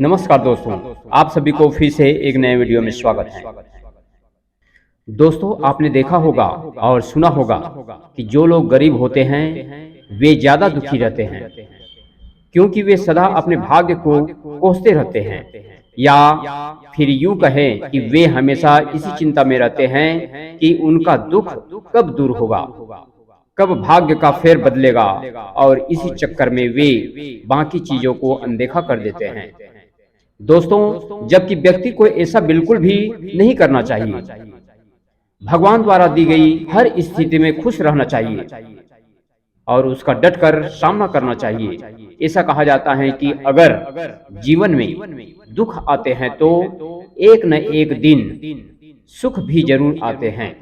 नमस्कार दोस्तों, आप सभी को फिर से एक नए वीडियो में स्वागत है। दोस्तों, आपने देखा होगा और सुना होगा कि जो लोग गरीब होते हैं वे ज्यादा दुखी रहते हैं, क्योंकि वे सदा अपने भाग्य को कोसते रहते हैं, या फिर यूं कहें कि वे हमेशा इसी चिंता में रहते हैं कि उनका दुख कब दूर होगा, कब भाग्य का फेर बदलेगा, और इसी चक्कर में वे बाकी चीजों को अनदेखा कर देते हैं। दोस्तों, जबकि व्यक्ति को ऐसा बिल्कुल भी नहीं करना चाहिए। भगवान द्वारा दी गई हर स्थिति में खुश रहना चाहिए और उसका डटकर सामना करना चाहिए। ऐसा कहा जाता है कि अगर जीवन में दुख आते हैं तो एक न एक दिन सुख भी जरूर आते हैं,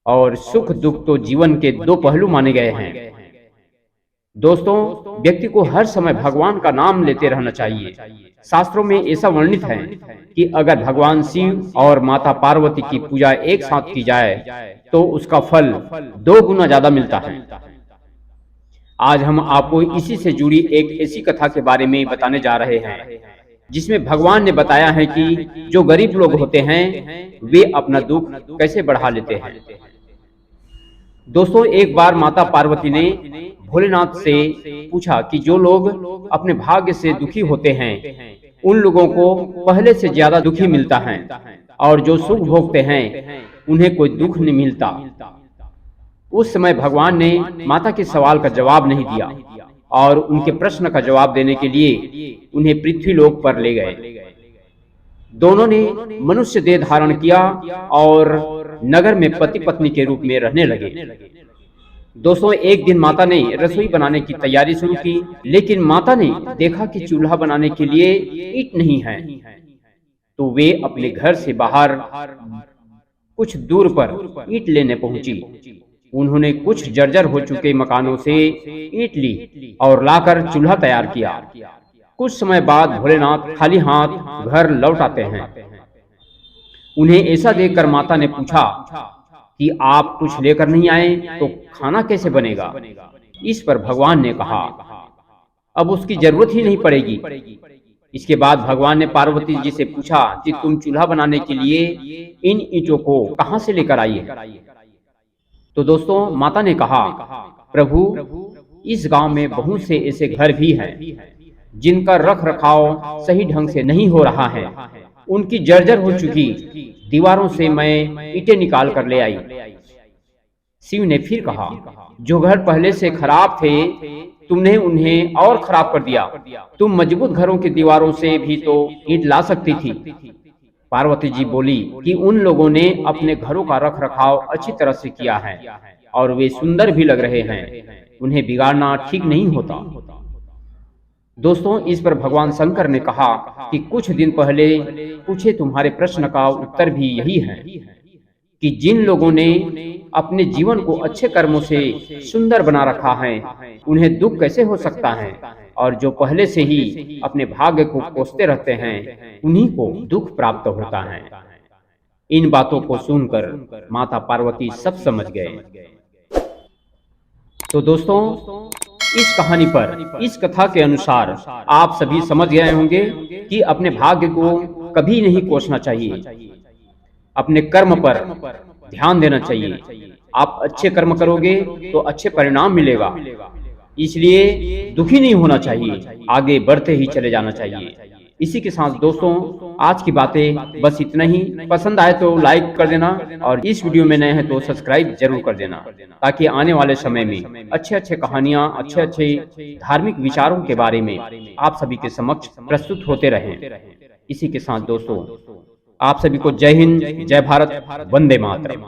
और सुख दुख तो जीवन के दो पहलू माने गए हैं। दोस्तों, व्यक्ति को हर समय भगवान का नाम लेते रहना चाहिए। शास्त्रों में ऐसा वर्णित है कि अगर भगवान शिव और माता पार्वती की पूजा एक साथ की जाए तो उसका फल 2 गुना ज्यादा मिलता है। आज हम आपको इसी से जुड़ी एक ऐसी कथा के बारे में बताने जा रहे हैं जिसमें भगवान ने बताया है कि जो गरीब लोग होते हैं वे अपना दुख कैसे बढ़ा लेते हैं। दोस्तों, एक बार माता पार्वती ने भोलेनाथ से पूछा कि जो लोग अपने भाग्य से दुखी होते हैं उन लोगों को पहले से ज्यादा दुखी मिलता है, और जो सुख भोगते हैं उन्हें कोई दुख नहीं मिलता। उस समय भगवान ने माता के सवाल का जवाब नहीं दिया और उनके प्रश्न का जवाब देने के लिए उन्हें पृथ्वी लोक पर ले गए। दोनों ने मनुष्य देह धारण किया और नगर में पति पत्नी के रूप में रहने लगे। दोस्तों, एक दिन माता ने रसोई बनाने की तैयारी शुरू की, लेकिन माता ने देखा कि चूल्हा बनाने के लिए ईंट नहीं है, तो वे अपने घर से बाहर कुछ दूर पर ईंट लेने पहुंची। उन्होंने कुछ जर्जर हो चुके मकानों से ईंट ली और लाकर चूल्हा तैयार किया। कुछ समय बाद भोलेनाथ खाली हाथ घर लौट आते हैं। उन्हें ऐसा देखकर माता ने पूछा कि आप कुछ लेकर नहीं आए तो खाना कैसे बनेगा। इस पर भगवान ने कहा अब उसकी जरूरत ही नहीं पड़ेगी। इसके बाद भगवान ने पार्वती जी से पूछा कि तुम चूल्हा बनाने के लिए इन ईंटों को कहां से लेकर आई है। तो दोस्तों, माता ने कहा प्रभु, इस गांव में बहुत से ऐसे घर भी हैं जिनका रख रखाव सही ढंग से नहीं हो रहा है। उनकी जर्जर हो चुकी दीवारों से मैं ईंटें निकाल कर ले आई। शिव ने फिर कहा जो घर पहले से खराब थे तुमने उन्हें और खराब कर दिया। तुम मजबूत घरों की दीवारों से भी तो ईंट ला सकती थी। पार्वती जी बोली कि उन लोगों ने अपने घरों का रख रखाव अच्छी तरह से किया है और वे सुंदर भी लग रहे हैं, उन्हें बिगाड़ना ठीक नहीं होता। दोस्तों, इस पर भगवान शंकर ने कहा कि कुछ दिन पहले पूछे तुम्हारे प्रश्न का उत्तर भी यही है कि जिन लोगों ने अपने जीवन को अच्छे कर्मों से सुंदर बना रखा है उन्हें दुख कैसे हो सकता है, और जो पहले से ही अपने भाग्य को कोसते रहते हैं उन्हीं को दुख प्राप्त होता है। इन बातों को सुनकर माता पार्वती सब समझ गए। तो दोस्तों, इस कहानी पर, इस कथा के अनुसार आप सभी समझ गए होंगे कि अपने भाग्य को कभी नहीं कोसना चाहिए, अपने कर्म पर ध्यान देना चाहिए। आप अच्छे कर्म करोगे तो अच्छे परिणाम मिलेगा, इसलिए दुखी नहीं होना चाहिए, आगे बढ़ते ही चले जाना चाहिए। इसी के साथ दोस्तों, आज की बातें बस इतना ही। पसंद आए तो लाइक कर देना और इस वीडियो में नए हैं तो सब्सक्राइब जरूर कर देना, ताकि आने वाले समय में अच्छे अच्छे कहानियां, अच्छे अच्छे धार्मिक विचारों के बारे में आप सभी के समक्ष प्रस्तुत होते रहें। इसी के साथ दोस्तों, आप सभी को जय हिंद, जय भारत, वंदे मातरम।